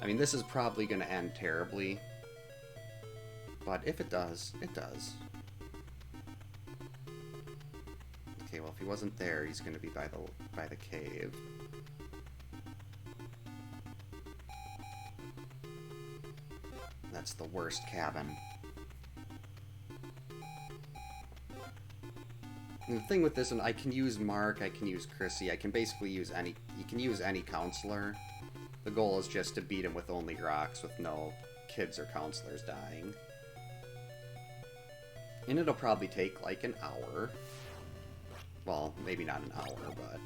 I mean, this is probably going to end terribly. But if it does, it does. Okay, well, if he wasn't there, he's going to be by the cave. That's the worst cabin. And the thing with this one, I can use Mark, I can use Chrissy, I can basically use any... You can use any counselor. The goal is just to beat him with only rocks with no kids or counselors dying. And it'll probably take like an hour. Well, maybe not an hour, but...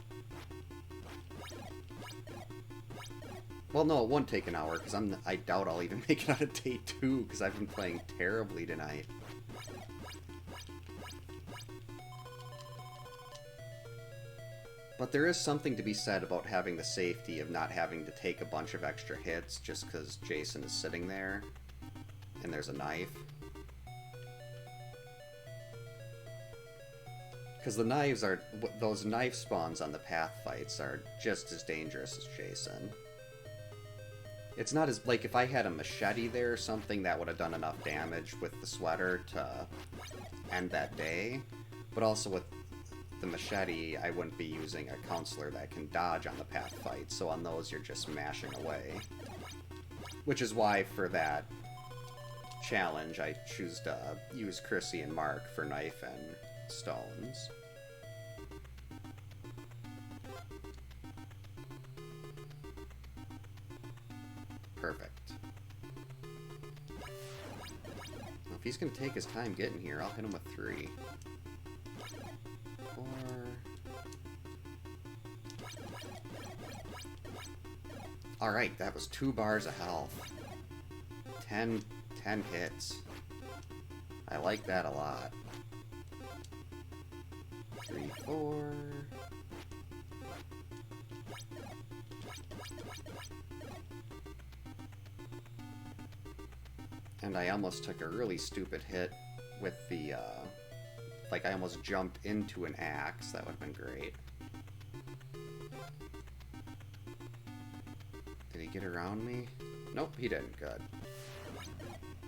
Well, no, it won't take an hour, because I doubt I'll even make it out of day 2, because I've been playing terribly tonight. But there is something to be said about having the safety of not having to take a bunch of extra hits just because Jason is sitting there and there's a knife. Because the knives are... Those knife spawns on the path fights are just as dangerous as Jason. It's not as... Like, if I had a machete there or something, that would have done enough damage with the sweater to end that day. But also with the machete, I wouldn't be using a counselor that can dodge on the path fight, so on those you're just mashing away. Which is why, for that challenge, I choose to use Chrissy and Mark for knife and stones. Perfect. Well, if he's going to take his time getting here, I'll hit him with 3. 4. Alright, that was 2 bars of health. 10 hits. I like that a lot. 3, 4. And I almost took a really stupid hit with the, like I almost jumped into an axe. That would have been great. Did he get around me? Nope, he didn't. Good.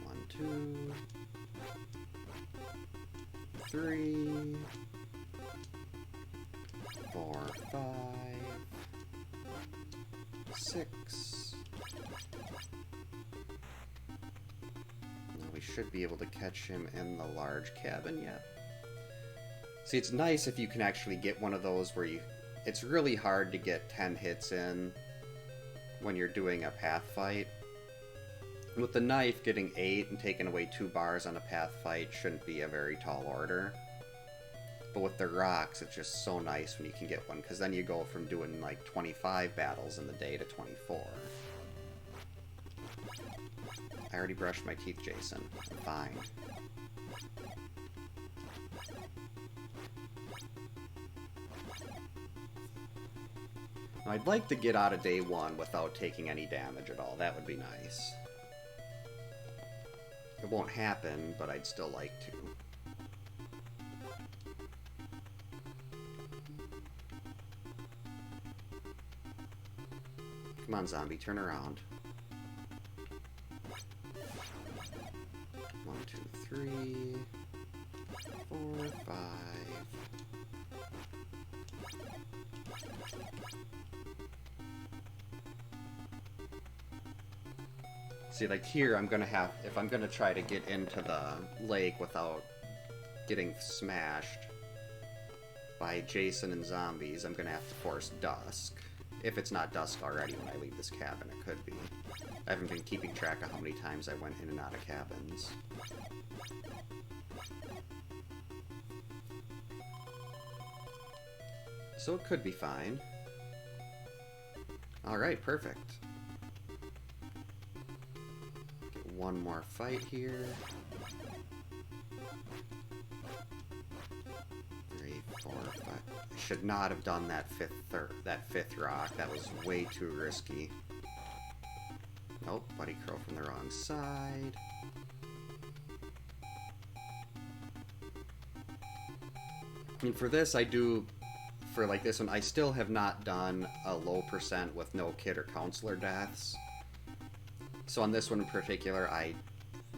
1, 2, 3, 4, 5, 6. Now we should be able to catch him in the large cabin yet. See, it's nice if you can actually get one of those where you... It's really hard to get 10 hits in when you're doing a path fight. With the knife, getting 8 and taking away 2 bars on a path fight shouldn't be a very tall order. But with the rocks, it's just so nice when you can get one, because then you go from doing like 25 battles in the day to 24. I already brushed my teeth, Jason. I'm fine. Now, I'd like to get out of day 1 without taking any damage at all. That would be nice. It won't happen, but I'd still like to. Come on, zombie, turn around. 1, 2, 3, 4, 5. See, like here, I'm gonna have, if I'm gonna try to get into the lake without getting smashed by Jason and zombies, I'm gonna have to force dusk. If it's not dusk already when I leave this cabin, it could be. I haven't been keeping track of how many times I went in and out of cabins. So it could be fine. Alright, perfect. Get one more fight here. 3, 4, 5. I should not have done that fifth rock. That was way too risky. Nope, Buddy Crow from the wrong side. And for this, I do, for like this one, I still have not done a low percent with no kid or counselor deaths. So on this one in particular, I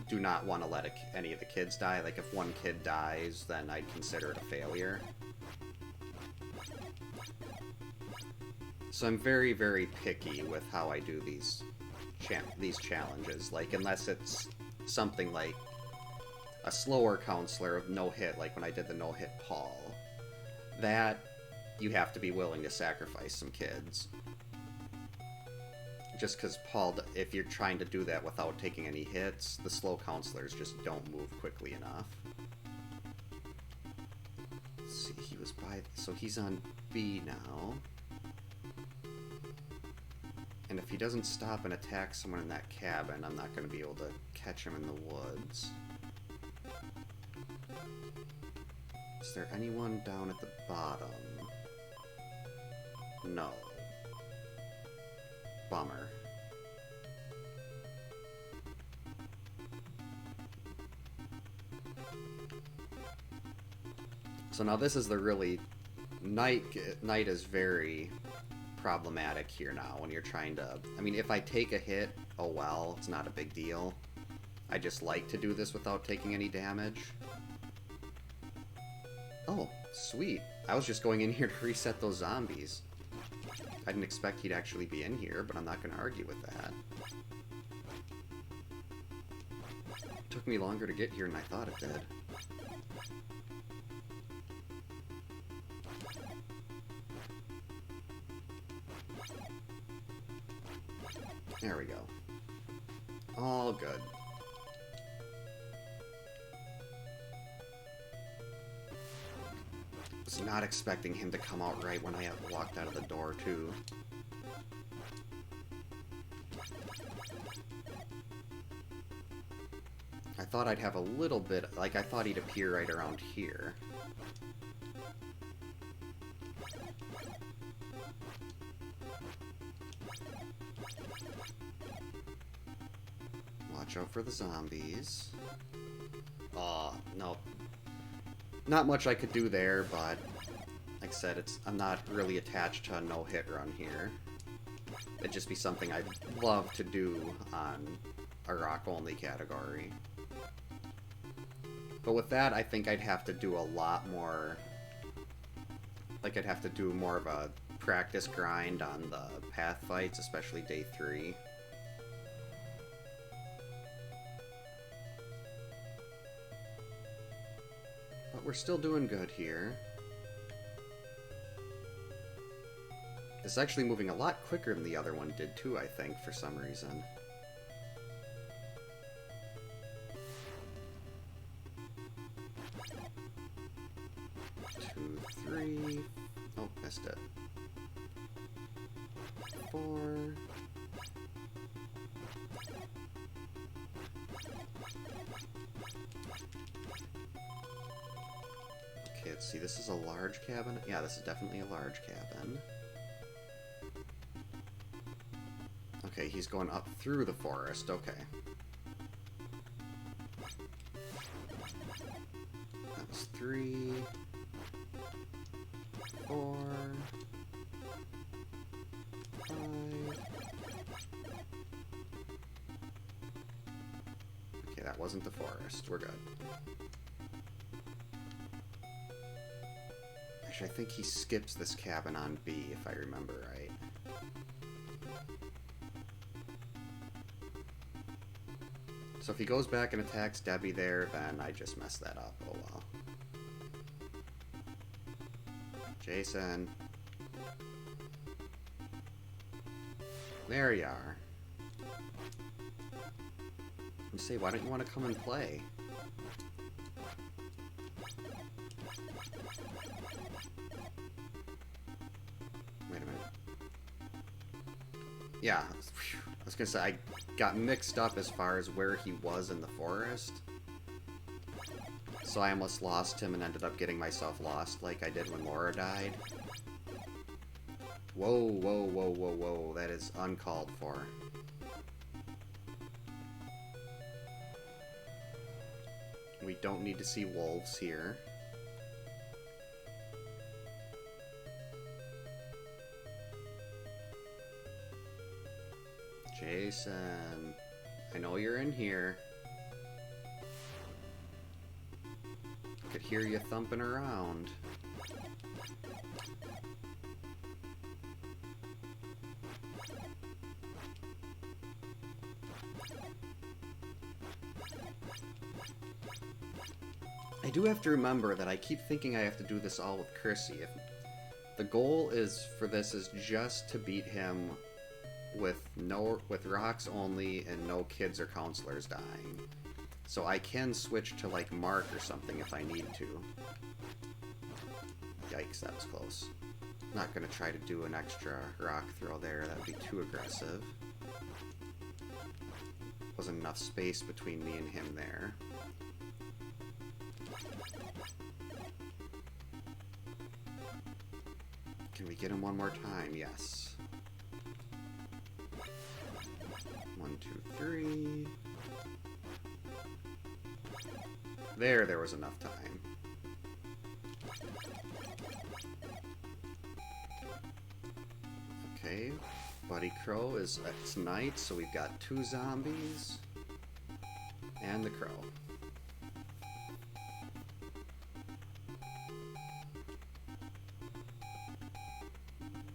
do not want to let any of the kids die. Like if one kid dies, then I'd consider it a failure. So I'm very, very picky with how I do these challenges. Like unless it's something like a slower counselor of no hit, like when I did the no hit Paul, that you have to be willing to sacrifice some kids. Just because Paul, if you're trying to do that without taking any hits, the slow counselors just don't move quickly enough. Let's see, he was by, so he's on B now. And if he doesn't stop and attack someone in that cabin, I'm not going to be able to catch him in the woods. Is there anyone down at the bottom? No. Bummer. So now this is the really... Night is very problematic here now when you're trying to... I mean, if I take a hit, oh well, it's not a big deal. I just like to do this without taking any damage. Oh, sweet. I was just going in here to reset those zombies. I didn't expect he'd actually be in here, but I'm not going to argue with that. It took me longer to get here than I thought it did. There we go. All good. Was not expecting him to come out right when I walked out of the door, too. I thought I'd have a little bit... Like, I thought he'd appear right around here. Watch out for the zombies. No. Not much I could do there, but like I said, I'm not really attached to a no-hit run here. It'd just be something I'd love to do on a rock-only category. But with that, I think I'd have to do a lot more... Like, I'd have to do more of a practice grind on the path fights, especially day 3. But we're still doing good here. It's actually moving a lot quicker than the other one did too, I think, for some reason. Two, three. Oh, missed it. 4. Okay, let's see, this is a large cabin? Yeah, this is definitely a large cabin. Okay, he's going up through the forest, okay. That was 3, 4, 5. Okay, that wasn't the forest, we're good. Actually, I think he skips this cabin on B, if I remember right. So if he goes back and attacks Debbie there, then I just messed that up. Oh well. Jason. There you are. You say, why don't you want to come and play? Wait a minute. Yeah, I was gonna say, I got mixed up as far as where he was in the forest. So I almost lost him and ended up getting myself lost like I did when Laura died. Whoa, whoa, whoa, whoa, whoa, that is uncalled for. We don't need to see wolves here. Jason, I know you're in here. I could hear you thumping around. I do have to remember that I keep thinking I have to do this all with Chrissy. If the goal is for this is just to beat him with rocks only and no kids or counselors dying. So I can switch to like Mark or something if I need to. Yikes, that was close. Not gonna try to do an extra rock throw there, that would be too aggressive. Wasn't enough space between me and him there. Can we get him one more time? Yes. 1, 2, 3. There was enough time. Okay, Buddy Crow is at night, so we've got 2 zombies and the crow.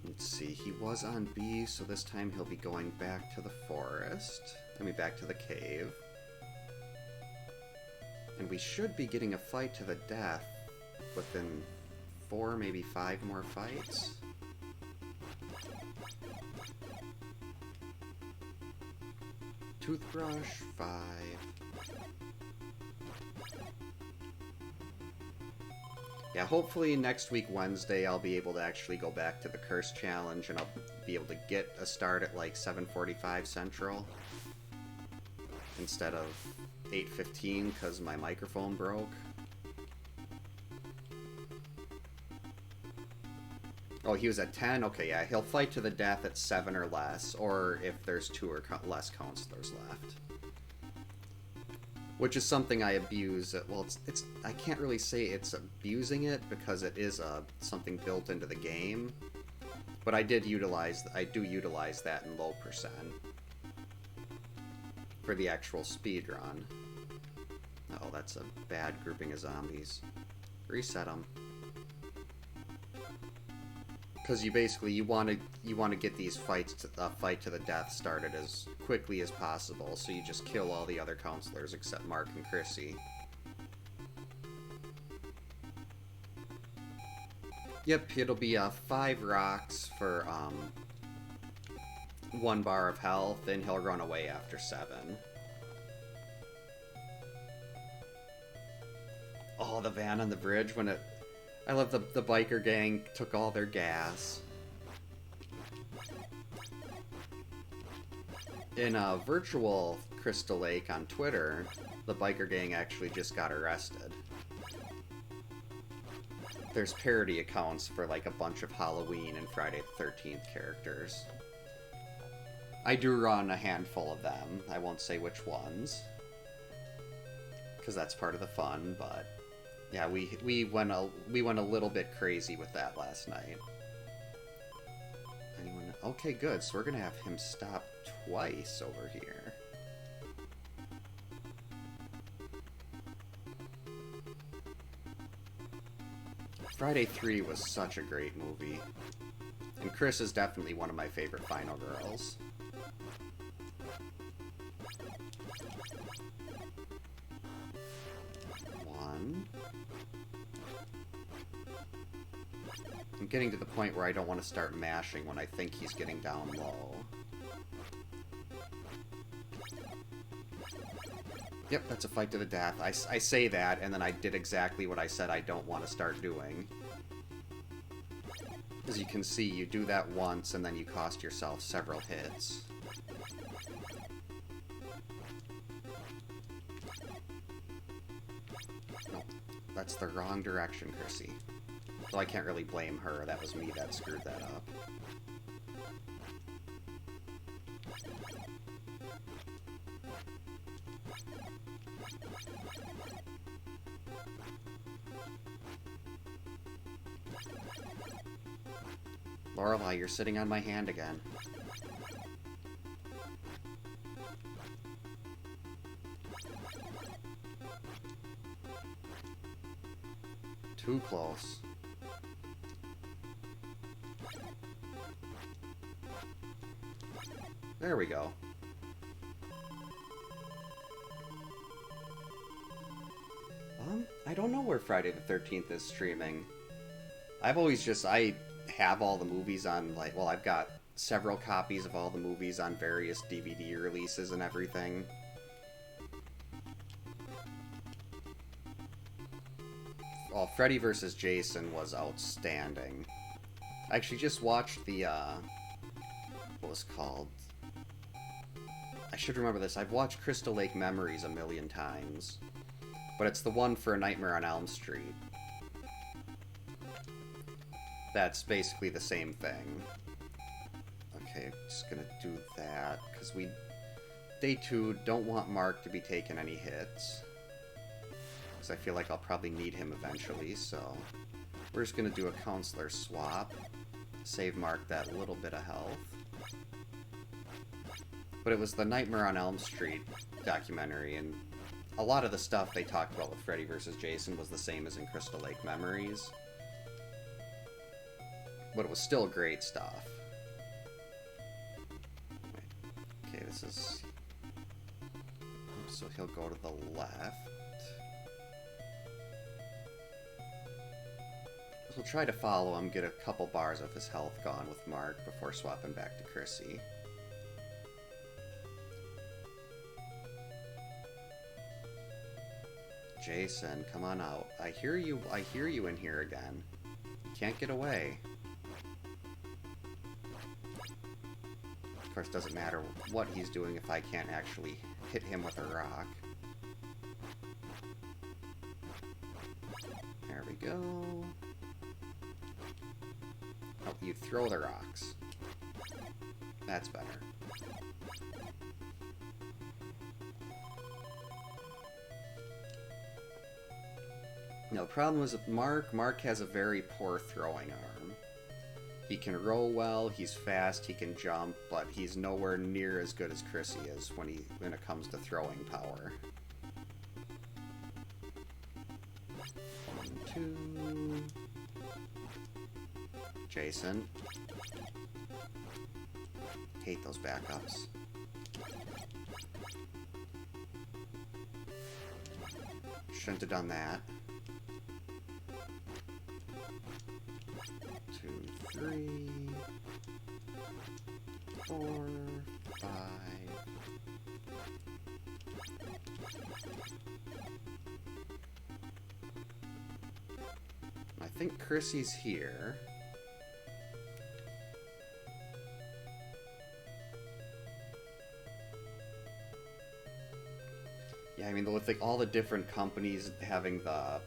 Let's see, he was on B, so this time he'll be going back to the forest. I mean, back to the cave. And we should be getting a fight to the death within 4, maybe 5 more fights. Toothbrush, 5. Yeah, hopefully next week, Wednesday, I'll be able to actually go back to the Curse Challenge and I'll be able to get a start at like 7:45 Central instead of 8:15 because my microphone broke. Oh, he was at 10? Okay, yeah, he'll fight to the death at 7 or less, or if there's 2 or less counselors left. Which is something I abuse. Well, it's I can't really say it's abusing it because it is something built into the game. But I do utilize that in low percent for the actual speed run. Oh, that's a bad grouping of zombies. Reset them. Because you want to get these fights fight to the death started as quickly as possible, so you just kill all the other counselors except Mark and Chrissy. Yep, it'll be 5 rocks for 1 bar of health, and he'll run away after 7. Oh, the van on the bridge when it. I love the biker gang took all their gas. In a virtual Crystal Lake on Twitter, the biker gang actually just got arrested. There's parody accounts for like a bunch of Halloween and Friday the 13th characters. I do run a handful of them. I won't say which ones, because that's part of the fun, but yeah, we went a little bit crazy with that last night. Anyone? Okay, good. So we're gonna have him stop twice over here. Friday 3 was such a great movie, and Chris is definitely one of my favorite final girls. I'm getting to the point where I don't want to start mashing when I think he's getting down low. Yep, that's a fight to the death. I say that, and then I did exactly what I said I don't want to start doing. As you can see, you do that once, and then you cost yourself several hits. Nope, that's the wrong direction, Chrissy. So I can't really blame her, that was me that screwed that up. Lorelei, you're sitting on my hand again. Too close. There we go. I don't know where Friday the 13th is streaming. I have all the movies on, like, well, I've got several copies of all the movies on various DVD releases and everything. Well, Freddy vs. Jason was outstanding. I actually just watched the, what was it called? I should remember this. I've watched Crystal Lake Memories a million times. But it's the one for A Nightmare on Elm Street. That's basically the same thing. Okay, just gonna do that, because Day 2, don't want Mark to be taking any hits. Because I feel like I'll probably need him eventually, so... We're just gonna do a counselor swap. Save Mark that little bit of health. But it was the Nightmare on Elm Street documentary, and a lot of the stuff they talked about with Freddy vs. Jason was the same as in Crystal Lake Memories. But it was still great stuff. Okay, this is... So he'll go to the left. We'll try to follow him, get a couple bars of his health gone with Mark before swapping back to Chrissy. Jason, come on out. I hear you in here again. You can't get away. Of course, doesn't matter what he's doing if I can't actually hit him with a rock. There we go. Oh, you throw the rocks. That's better. No, the problem was with Mark. Mark has a very poor throwing arm. He can roll well, he's fast, he can jump, but he's nowhere near as good as Chrissy is when it comes to throwing power. 1, 2... Jason. Hate those backups. Shouldn't have done that. 2, 3, 4, 5. I think Chrissy's here. Yeah, I mean, with like all the different companies having the...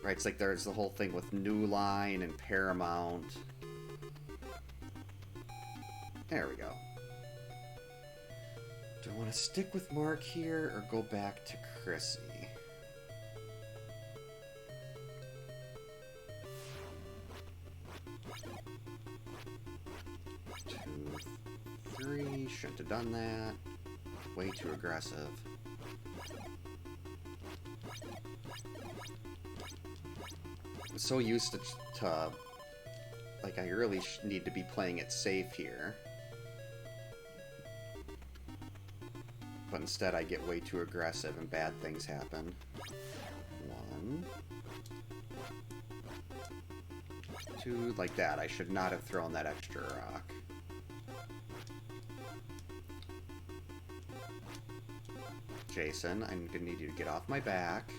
Right, it's like there's the whole thing with New Line and Paramount. There we go. Do I want to stick with Mark here or go back to Chrissy? Two, three. Shouldn't have done that. Way too aggressive. I'm so used to like, I really need to be playing it safe here. But instead I get way too aggressive and bad things happen. 1, 2, like that. I should not have thrown that extra rock. Jason, I'm gonna need you to get off my back.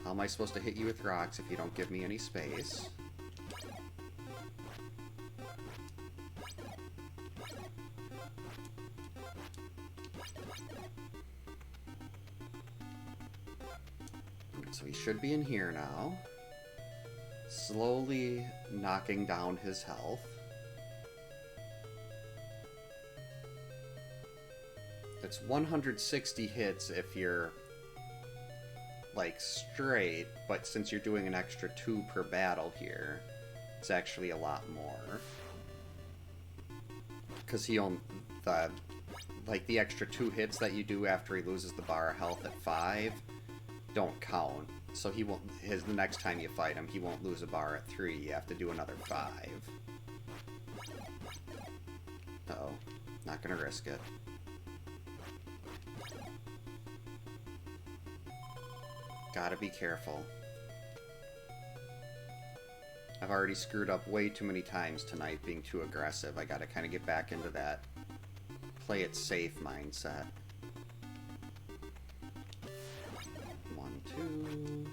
How am I supposed to hit you with rocks if you don't give me any space? So he should be in here now. Slowly knocking down his health. It's 160 hits if you're like straight, but since you're doing an extra 2 per battle here, it's actually a lot more. Because he only the extra 2 hits that you do after he loses the bar of health at 5 don't count. So he won't. The next time you fight him, he won't lose a bar at 3. You have to do another 5. Uh-oh. Not gonna risk it. Gotta be careful. I've already screwed up way too many times tonight being too aggressive. I gotta kind of get back into that play it safe mindset. 1, 2...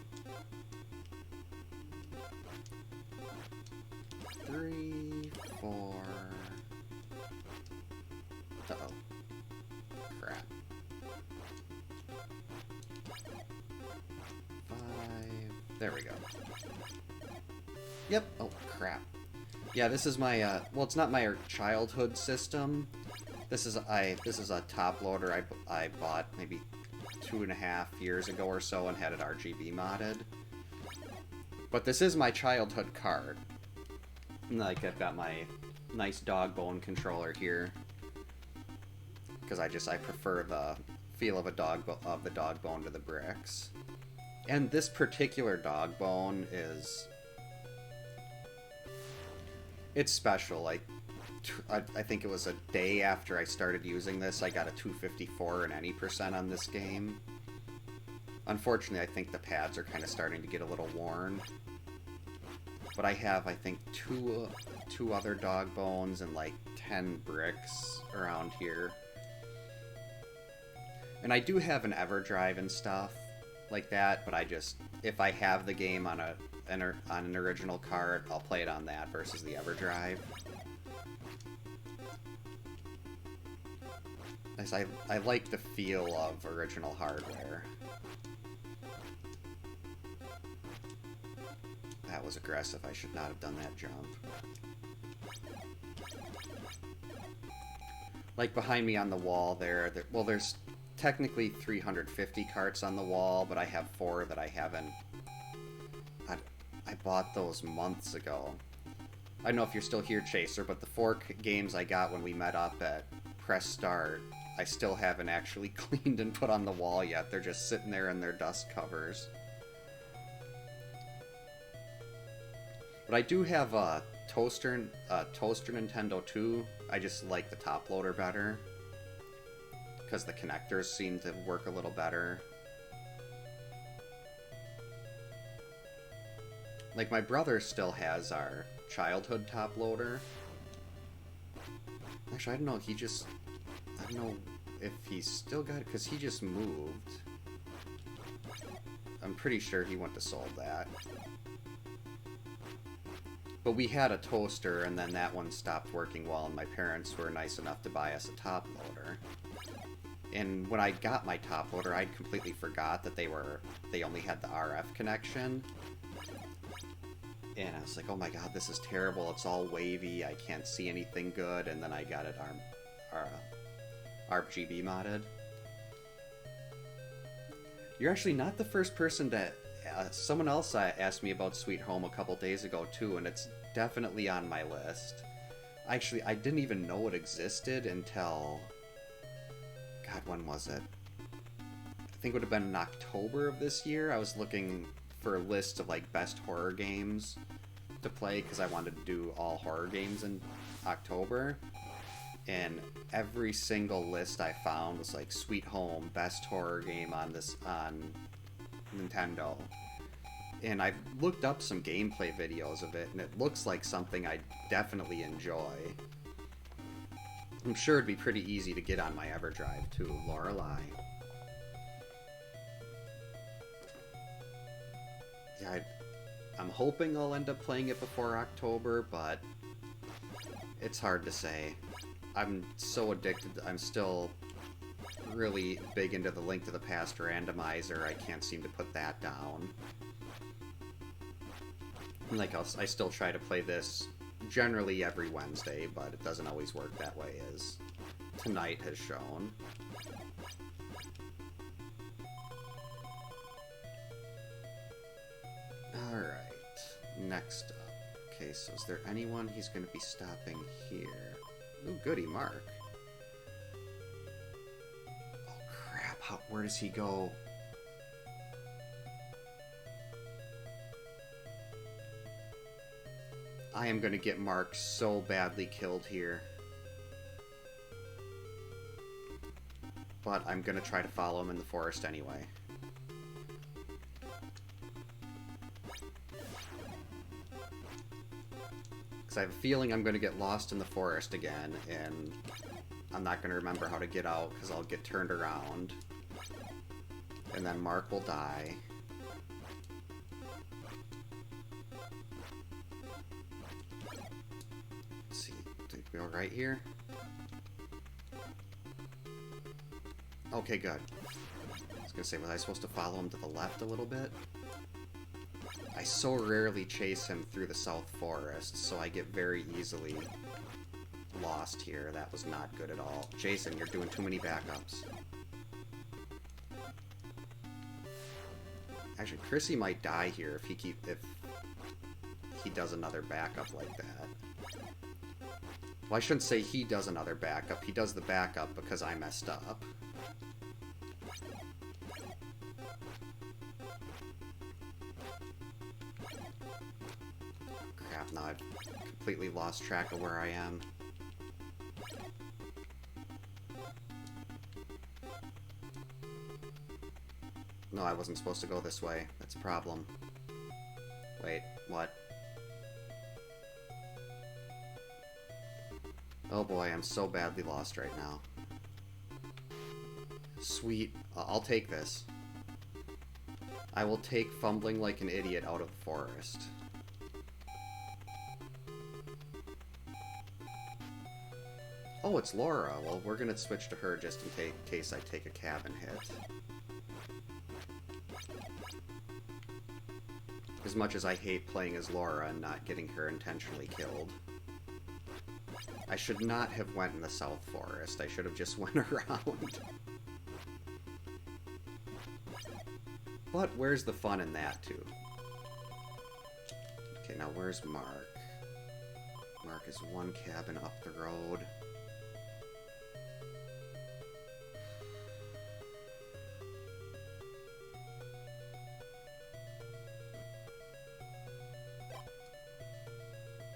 3, 4... Uh-oh. Crap. 5... There we go. Yep. Oh, crap. Yeah, this is my, well, it's not my childhood system. This is a top loader I bought maybe 2.5 years ago or so and had it RGB modded. But this is my childhood card. Like, I've got my nice dog bone controller here. Because I prefer the feel of the dog bone to the bricks. And this particular dog bone is... It's special. Like, I think it was a day after I started using this, I got a 254 and any percent on this game. Unfortunately, I think the pads are kind of starting to get a little worn. But I have, I think, two other dog bones and like 10 bricks around here. And I do have an EverDrive and stuff like that, but if I have the game on an original card, I'll play it on that versus the EverDrive. I like the feel of original hardware. That was aggressive. I should not have done that jump. Like behind me on the wall there, well, there's technically 350 carts on the wall, but I have 4 that I haven't... I bought those months ago. I don't know if you're still here, Chaser, but the 4 games I got when we met up at Press Start, I still haven't actually cleaned and put on the wall yet. They're just sitting there in their dust covers. But I do have a toaster Nintendo 2. I just like the top loader better, because the connectors seem to work a little better. Like, my brother still has our childhood top loader. Actually, I don't know, I don't know if he's still got it, because he just moved. I'm pretty sure he went to sold that. But we had a toaster, and then that one stopped working well, and my parents were nice enough to buy us a top loader. And when I got my top loader, I completely forgot that they only had the RF connection. And I was like, oh my god, this is terrible, it's all wavy, I can't see anything good, and then I got it RGB modded. You're actually not the first person to... someone else asked me about Sweet Home a couple days ago too, and it's definitely on my list. Actually, I didn't even know it existed until... God, when was it? I think it would have been in October of this year. I was looking for a list of like best horror games to play because I wanted to do all horror games in October. And every single list I found was like Sweet Home, best horror game on Nintendo. And I looked up some gameplay videos of it, and it looks like something I definitely enjoy. I'm sure it'd be pretty easy to get on my EverDrive too, Lorelei. Yeah, I'm hoping I'll end up playing it before October, but it's hard to say. I'm so addicted. I'm still really big into the Link to the Past randomizer. I can't seem to put that down. Like, I still try to play this generally every Wednesday, but it doesn't always work that way, as tonight has shown. Alright, next up. Okay, so is there anyone he's going to be stopping here? Ooh, goody, Mark. Oh, crap. Where does he go? I am going to get Mark so badly killed here. But I'm going to try to follow him in the forest anyway. Because I have a feeling I'm going to get lost in the forest again, and I'm not going to remember how to get out because I'll get turned around. And then Mark will die. Let's see, did we go right here? Okay, good. I was gonna say, was I supposed to follow him to the left a little bit? I so rarely chase him through the South Forest, so I get very easily lost here. That was not good at all. Jason, you're doing too many backups. Actually, Chrissy might die here if he does another backup like that. Well, I shouldn't say he does another backup. He does the backup because I messed up. Crap, now I've completely lost track of where I am. No, I wasn't supposed to go this way. That's a problem. Wait, what? Oh boy, I'm so badly lost right now. Sweet. I'll take this. I will take fumbling like an idiot out of the forest. Oh, it's Laura. Well, we're gonna switch to her just in case I take a cabin hit. As much as I hate playing as Laura and not getting her intentionally killed. I should not have went in the South Forest. I should have just went around. But where's the fun in that, too? Okay, now where's Mark? Mark is one cabin up the road.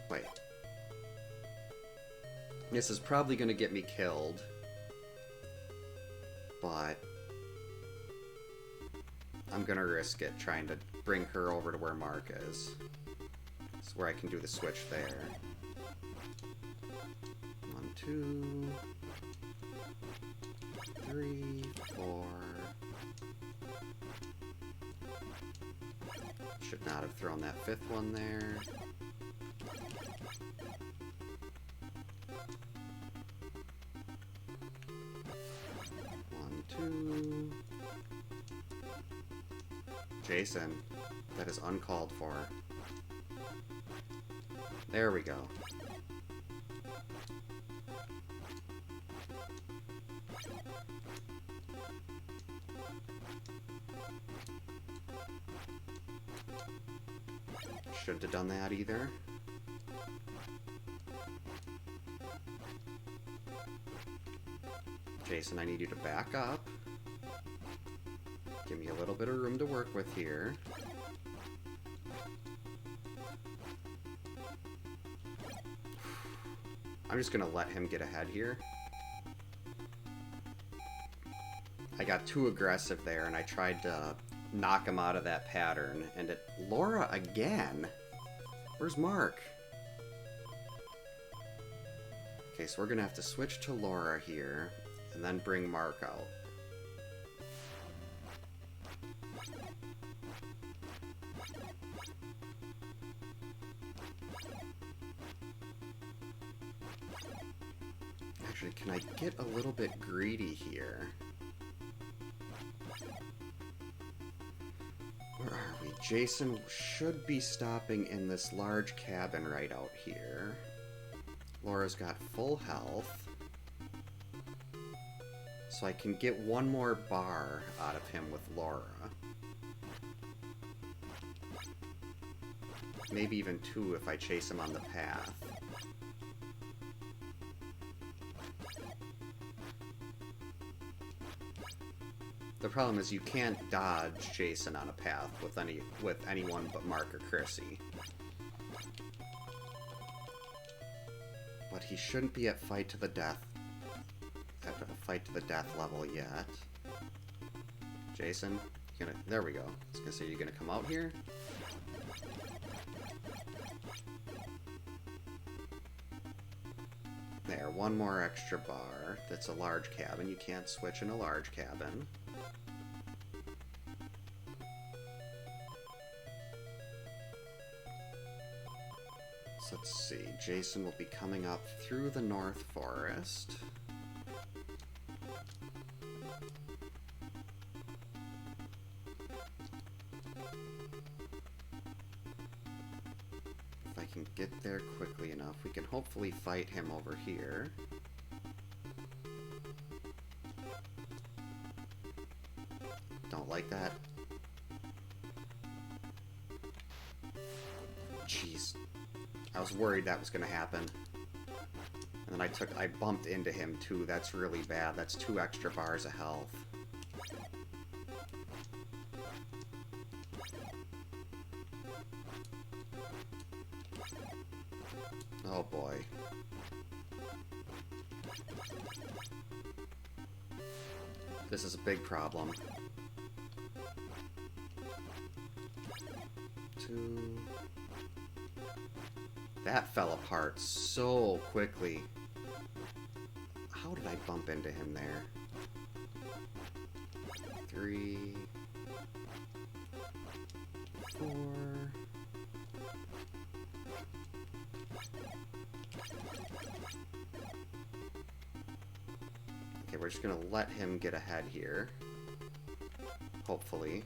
Wait. This is probably going to get me killed. But I'm going to risk it trying to bring her over to where Mark is. It's where I can do the switch there. 1, 2, 3, 4. Should not have thrown that 5th one there. Jason, that is uncalled for. There we go. Shouldn't have done that either. Jason, I need you to back up. Give me a little bit of room to work with here. I'm just gonna let him get ahead here. I got too aggressive there and I tried to knock him out of that pattern. And Laura again? Where's Mark? Okay, so we're gonna have to switch to Laura here and then bring Mark out. Actually, can I get a little bit greedy here? Where are we? Jason should be stopping in this large cabin right out here. Laura's got full health. So I can get one more bar out of him with Laura. Maybe even 2 if I chase him on the path. The problem is you can't dodge Jason on a path with anyone but Mark or Chrissy. But he shouldn't be at fight to the death level yet. Jason, there we go. I was gonna say, you gonna come out here? There, one more extra bar. That's a large cabin. You can't switch in a large cabin. So let's see. Jason will be coming up through the North Forest. If I can get there quickly enough, we can hopefully fight him over here. Don't like that. Jeez. I was worried that was going to happen. And then I bumped into him too. That's really bad. That's 2 extra bars of health. Oh boy. This is a big problem. 2... That fell apart so quickly. How did I bump into him there? 3... 4... Okay, we're just gonna let him get ahead here. Hopefully.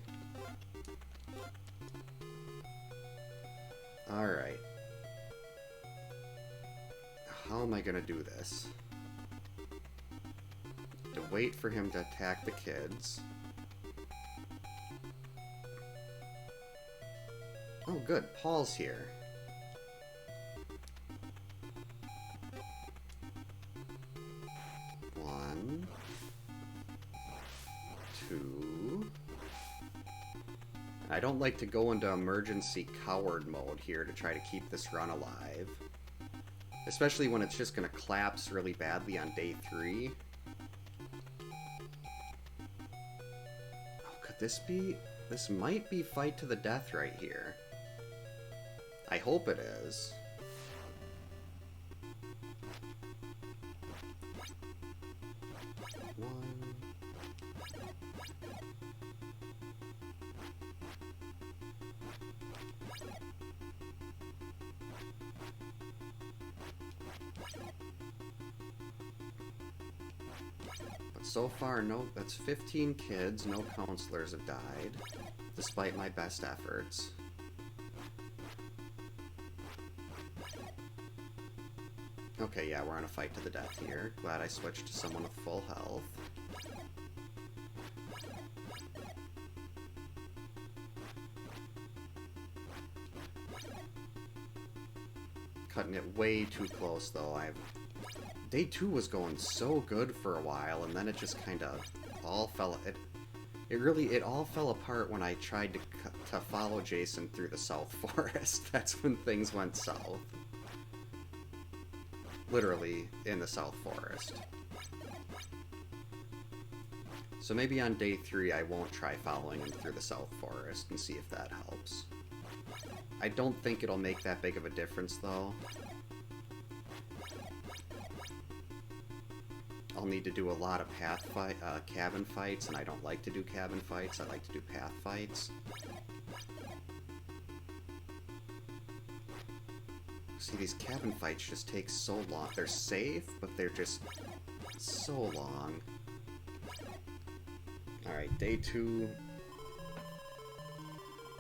Alright. How am I gonna do this? To wait for him to attack the kids. Oh good, Paul's here. One, 2. I don't like to go into emergency coward mode here to try to keep this run alive. Especially when it's just going to collapse really badly on day 3. Oh, could this be... This might be fight to the death right here. I hope it is. So far, no, that's 15 kids, no counselors have died, despite my best efforts. Okay, yeah, we're on a fight to the death here. Glad I switched to someone with full health. Cutting it way too close, though. Day 2 was going so good for a while, and then it just kind of all fell... It all fell apart when I tried to follow Jason through the South Forest. That's when things went south. Literally, in the South Forest. So maybe on day 3 I won't try following him through the South Forest and see if that helps. I don't think it'll make that big of a difference, though. I'll need to do a lot of cabin fights, and I don't like to do cabin fights. I like to do path fights. See, these cabin fights just take so long. They're safe, but they're just so long. Alright, day 2.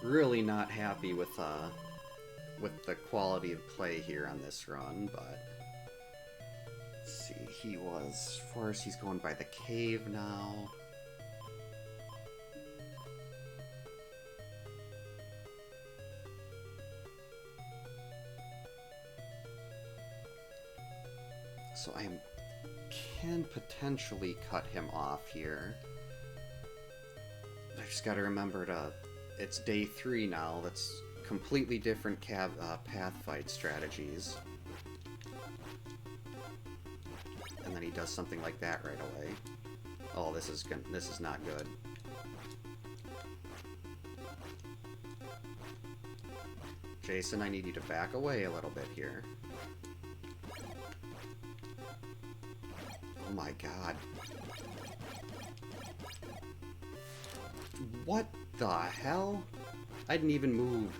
Really not happy with the quality of play here on this run, but... Let's see, he was... First, he's going by the cave now. So I can potentially cut him off here. I just gotta remember to... It's day 3 now. That's completely different path fight strategies. does something like that right away. Oh, this is not good. Jason, I need you to back away a little bit here. Oh my god. What the hell? I didn't even move.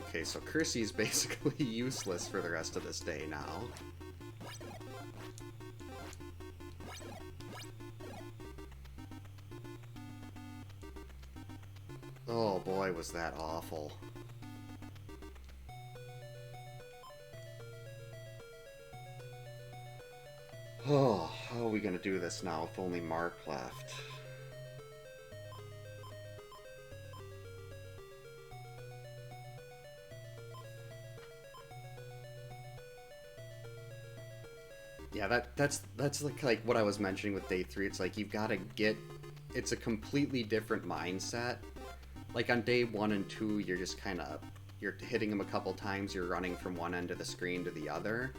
Okay, so Chrissy's basically useless for the rest of this day now. Oh boy, was that awful. Oh, how are we gonna do this now with only Mark left? Yeah, that's like what I was mentioning with day 3. It's like you've got to get... It's a completely different mindset. Like on day 1 and 2, you're just kind of... You're hitting him a couple times, you're running from one end of the screen to the other.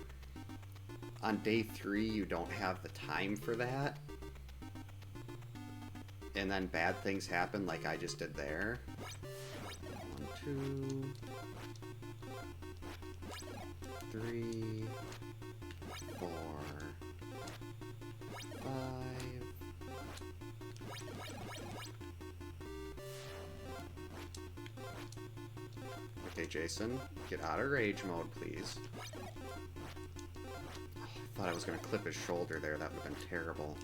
On day 3, you don't have the time for that. And then bad things happen like I just did there. 1, 2... 3... 4... 5... Okay, Jason, get out of rage mode, please. Oh, I thought I was going to clip his shoulder there. That would have been terrible.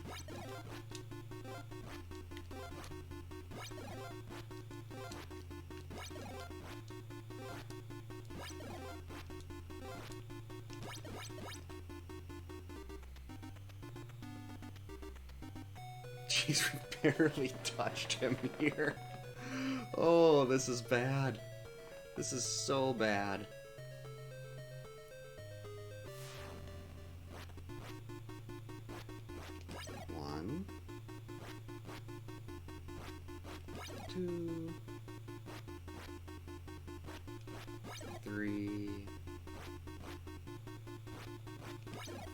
Jeez, we barely touched him here. Oh, this is bad. This is so bad. One, 2, 3,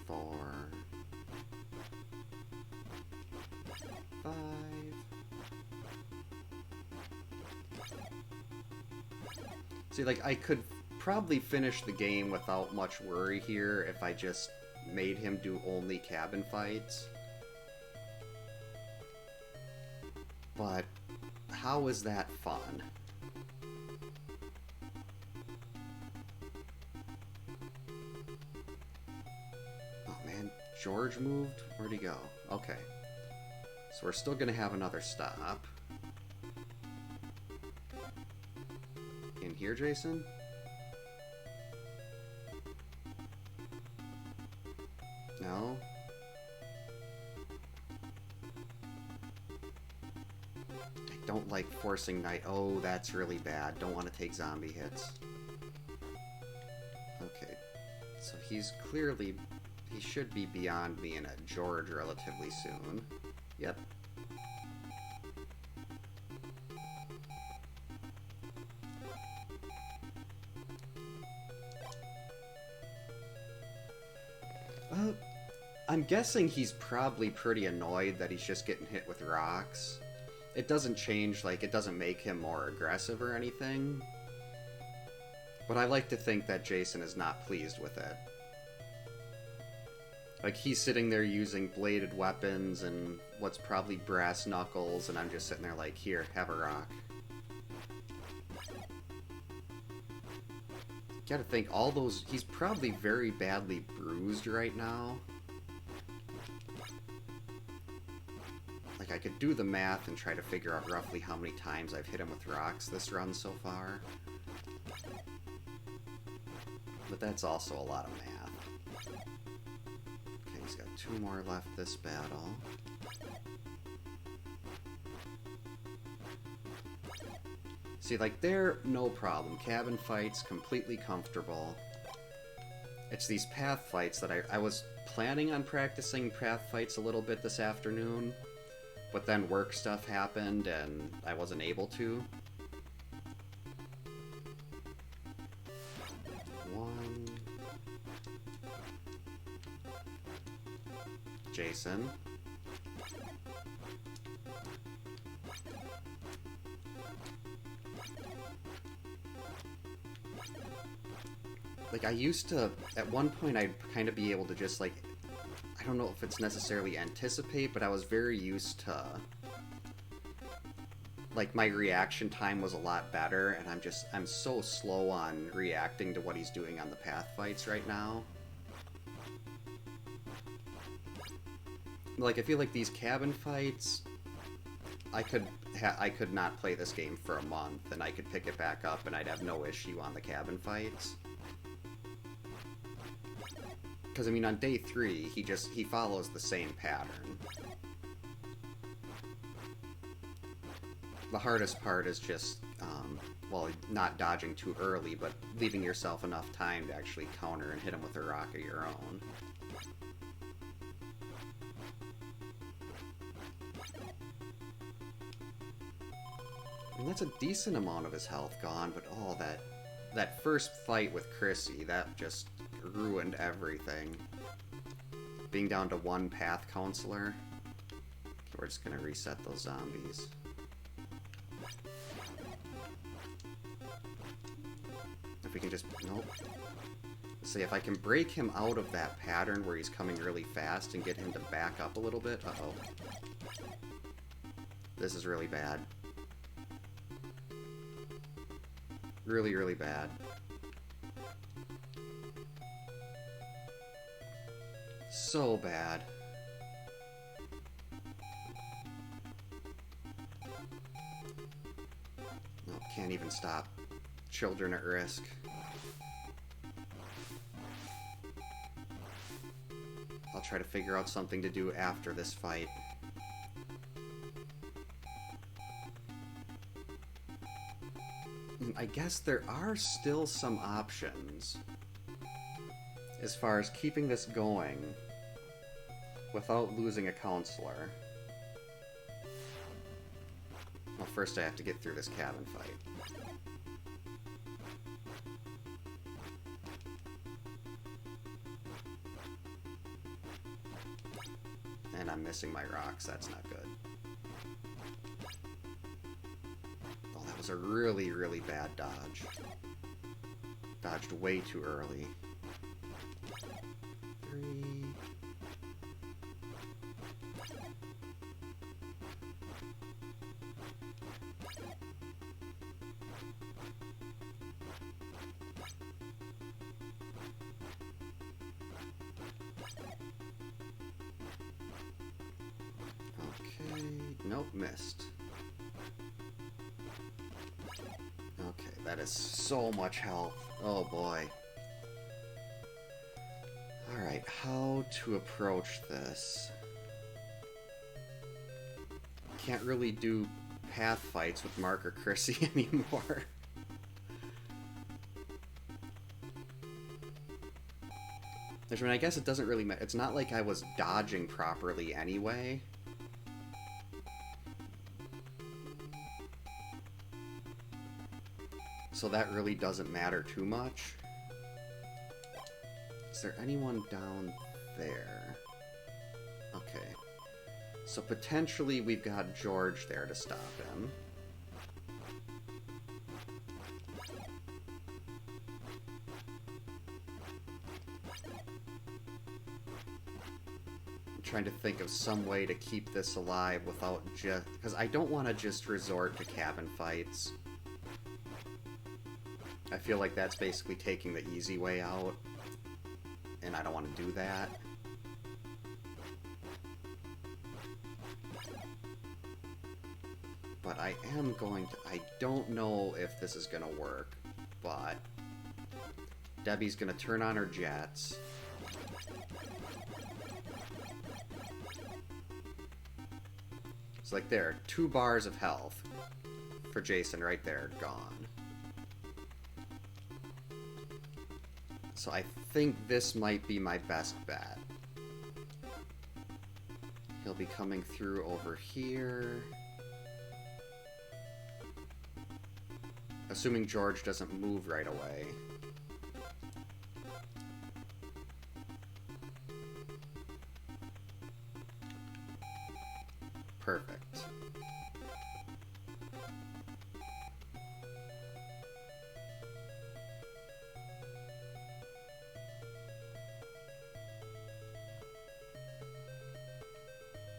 4, 5. See, like, I could probably finish the game without much worry here if I just made him do only cabin fights. But how is that fun? Oh man, George moved? Where'd he go? Okay. So we're still gonna have another stop. In here, Jason? No? I don't like forcing night. Oh, that's really bad. Don't want to take zombie hits. Okay. So he's clearly... He should be beyond me and a George relatively soon. Yep. I'm guessing he's probably pretty annoyed that he's just getting hit with rocks. It doesn't change, like, it doesn't make him more aggressive or anything. But I like to think that Jason is not pleased with it. Like, he's sitting there using bladed weapons and what's probably brass knuckles, and I'm just sitting there like, here, have a rock. Gotta think, all those... He's probably very badly bruised right now. Like, I could do the math and try to figure out roughly how many times I've hit him with rocks this run so far. But that's also a lot of math. Okay, he's got 2 more left this battle. See, like, they're no problem. Cabin fights, completely comfortable. It's these path fights that I was planning on practicing path fights a little bit this afternoon, but then work stuff happened and I wasn't able to. Jason. Like, I used to, at one point, I'd kind of be able to just, like, I don't know if it's necessarily anticipate, but I was very used to, like, my reaction time was a lot better, and I'm so slow on reacting to what he's doing on the path fights right now. Like, I feel like these cabin fights, I could not play this game for a month, and I could pick it back up, and I'd have no issue on the cabin fights. Because, I mean, on day 3, he follows the same pattern. The hardest part is just, well, not dodging too early, but leaving yourself enough time to actually counter and hit him with a rock of your own. And that's a decent amount of his health gone, but oh, that first fight with Chrissy, that just ruined everything. Being down to 1 path counselor. We're just gonna reset those zombies. If we can just... Nope. See, if I can break him out of that pattern where he's coming really fast and get him to back up a little bit... Uh-oh. This is really bad. Really, really bad. So bad. No, can't even stop. Children at risk. I'll try to figure out something to do after this fight. I guess there are still some options as far as keeping this going without losing a counselor. Well, first I have to get through this cabin fight. And I'm missing my rocks, that's not good. Oh, that was a really, really bad dodge. Dodged way too early. 3... Okay, nope, missed. Okay, that is so much health. Oh boy. Alright, how to approach this? Can't really do path fights with Mark or Chrissy anymore. I mean, I guess it doesn't really matter. It's not like I was dodging properly anyway. So that really doesn't matter too much. Is there anyone down there? Okay. So potentially we've got George there to stop him. I'm trying to think of some way to keep this alive without just... Because I don't want to just resort to cabin fights. I feel like that's basically taking the easy way out, and I don't want to do that. But I am going to... I don't know if this is going to work, but Debbie's going to turn on her jets. It's like there, 2 bars of health for Jason right there, gone. So I think this might be my best bet. He'll be coming through over here. Assuming George doesn't move right away. Perfect.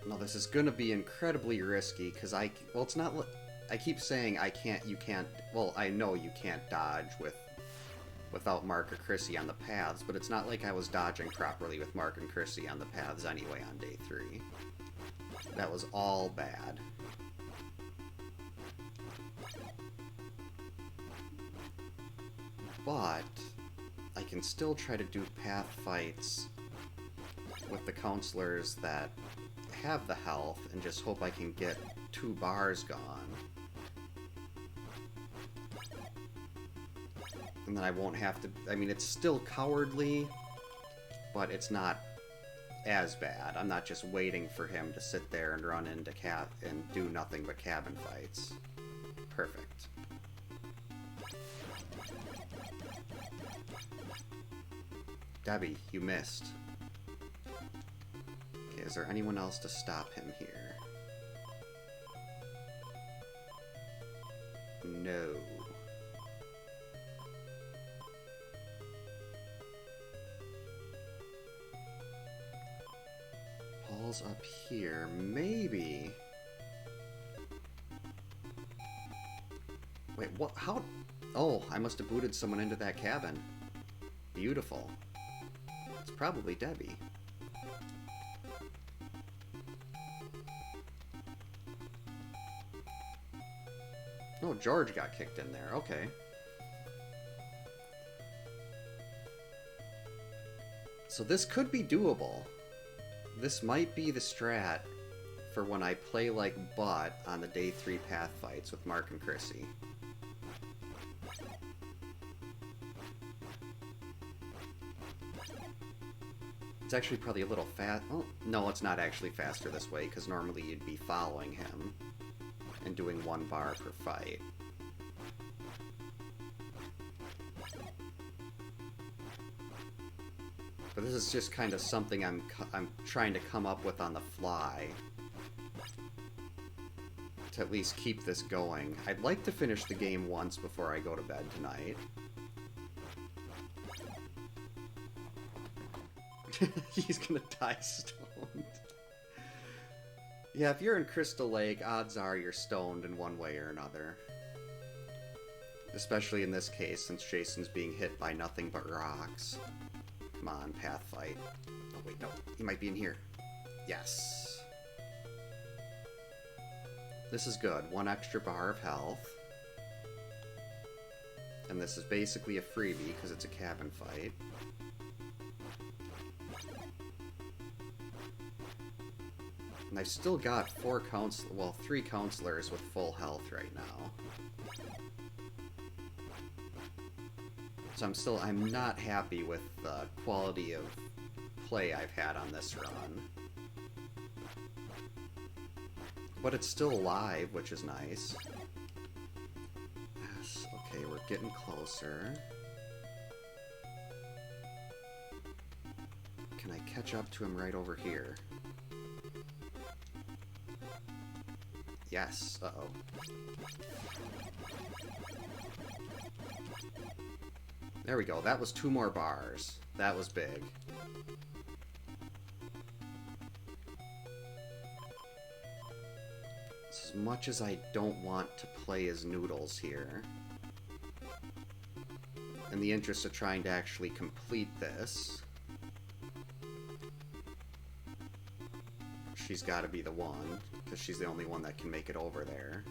No, this is gonna be incredibly risky, because well, it's not... I keep saying you can't... Well, I know you can't dodge without Mark or Chrissy on the paths, but it's not like I was dodging properly with Mark and Chrissy on the paths anyway on day 3. That was all bad. But I can still try to do path fights with the counselors that have the health and just hope I can get 2 bars gone. And then I won't have to... I mean, it's still cowardly, but it's not as bad. I'm not just waiting for him to sit there and run into and do nothing but cabin fights. Perfect. Debbie, you missed. Okay, is there anyone else to stop him here? No. Paul's up here. Maybe. Wait, what? How? Oh, I must have booted someone into that cabin. Beautiful. It's probably Debbie. Oh, George got kicked in there. Okay. So this could be doable. This might be the strat for when I play like butt on the day 3 path fights with Mark and Chrissy. It's actually probably a little fast. Oh, no, it's not actually faster this way, because normally you'd be following him and doing 1 bar per fight. But this is just kind of something I'm trying to come up with on the fly to at least keep this going. I'd like to finish the game once before I go to bed tonight. He's gonna die stoned. Yeah, if you're in Crystal Lake, odds are you're stoned in one way or another. Especially in this case, since Jason's being hit by nothing but rocks. Come on, path fight. Oh wait, no. He might be in here. Yes. This is good. 1 extra bar of health. And this is basically a freebie, because it's a cabin fight. And I've still got 3 counselors with full health right now. So I'm not happy with the quality of play I've had on this run. But it's still alive, which is nice. Yes, okay, we're getting closer. Can I catch up to him right over here? Yes, uh-oh. There we go, that was 2 more bars. That was big. As much as I don't want to play as Noodles here, in the interest of trying to actually complete this, she's got to be the one, because she's the only one that can make it over there.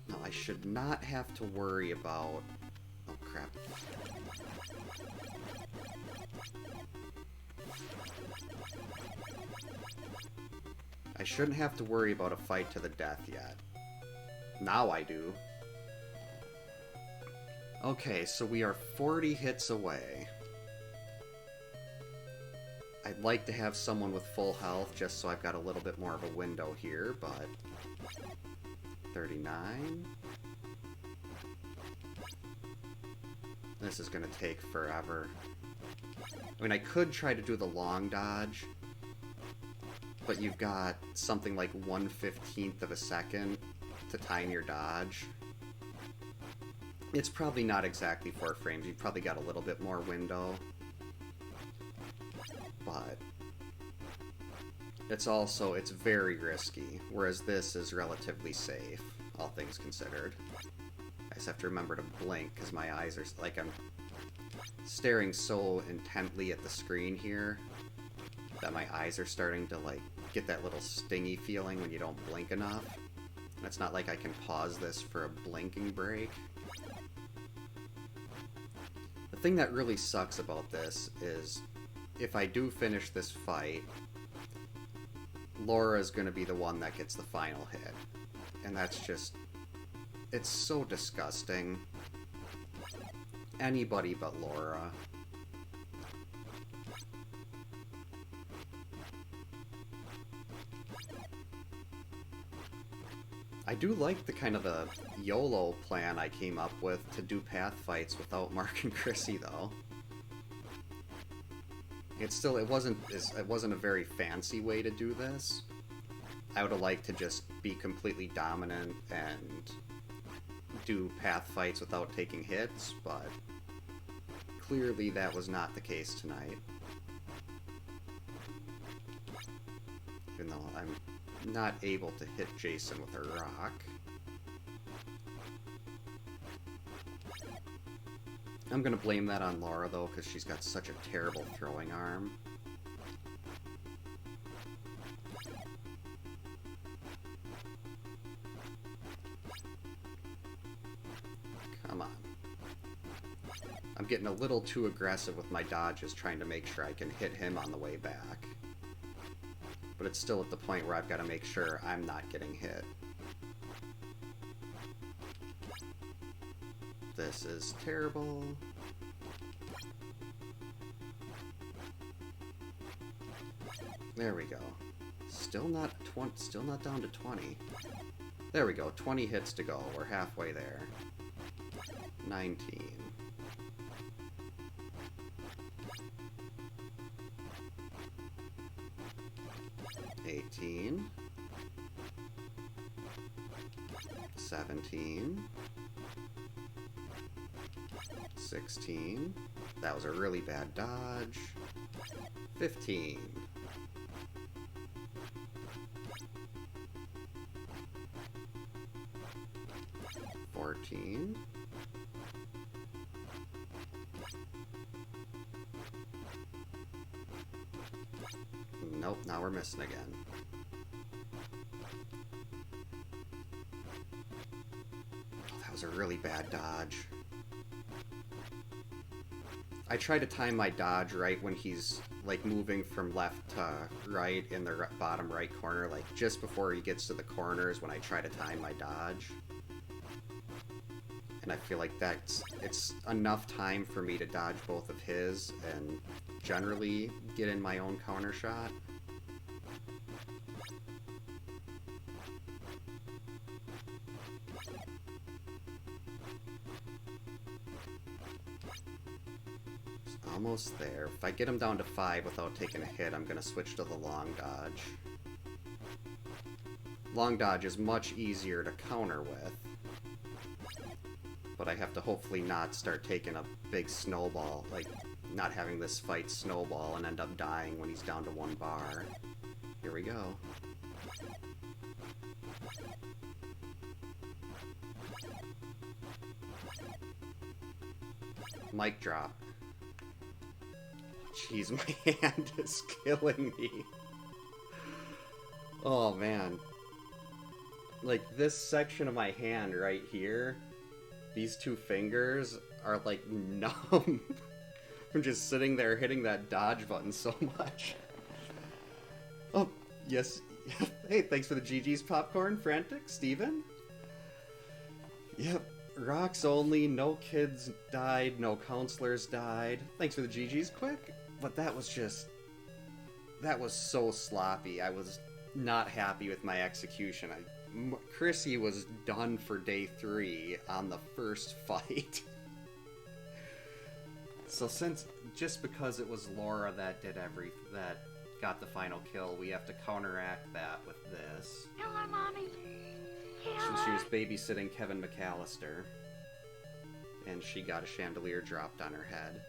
No, I should not have to worry about... Oh, crap. I shouldn't have to worry about a fight to the death yet. Now I do. Okay, so we are 40 hits away. I'd like to have someone with full health, just so I've got a little bit more of a window here, but... 39... This is gonna take forever. I mean, I could try to do the long dodge, but you've got something like 1/15 of a second to time your dodge. It's probably not exactly 4 frames. You've probably got a little bit more window. But it's very risky, whereas this is relatively safe, all things considered. I just have to remember to blink, because my eyes are, like, I'm staring so intently at the screen here that my eyes are starting to, like, get that little stingy feeling when you don't blink enough. And it's not like I can pause this for a blinking break. The thing that really sucks about this is, if I do finish this fight, Laura's gonna be the one that gets the final hit. And that's just... it's so disgusting. Anybody but Laura. I do like the kind of the YOLO plan I came up with to do path fights without Mark and Chrissy, though. It wasn't a very fancy way to do this. I would have liked to just be completely dominant and do path fights without taking hits, but clearly that was not the case tonight. Even though I'm not able to hit Jason with a rock. I'm gonna blame that on Laura, though, because she's got such a terrible throwing arm. Come on. I'm getting a little too aggressive with my dodges, trying to make sure I can hit him on the way back. But it's still at the point where I've got to make sure I'm not getting hit. This is terrible. There we go. Still not down to 20. There we go. 20 hits to go. We're halfway there. 19. 18. 17. 16. That was a really bad dodge. 15. 14. 14. Nope, now we're missing again. Oh, that was a really bad dodge. I try to time my dodge right when he's, like, moving from left to right in the bottom right corner, like, just before he gets to the corners when I try to time my dodge. And I feel like it's enough time for me to dodge both of his and generally get in my own counter shot. Almost there. If I get him down to 5 without taking a hit, I'm going to switch to the long dodge. Long dodge is much easier to counter with. But I have to hopefully not start taking a big snowball, like not having this fight snowball and end up dying when he's down to 1 bar. Here we go. Mic drop. Jeez, my hand is killing me. Oh, man. Like, this section of my hand right here, these 2 fingers are, like, numb from just sitting there hitting that dodge button so much. Oh, yes. Hey, thanks for the GG's popcorn, Frantic, Steven. Yep. Rocks only, no kids died, no counselors died. Thanks for the GG's, Quick. But that was so sloppy. I was not happy with my execution. Chrissy was done for day 3 on the first fight. So since, just because it was Laura that that got the final kill, we have to counteract that with this. Kill her, Mommy. Kill She was her. babysitting Kevin McAllister, and she got a chandelier dropped on her head.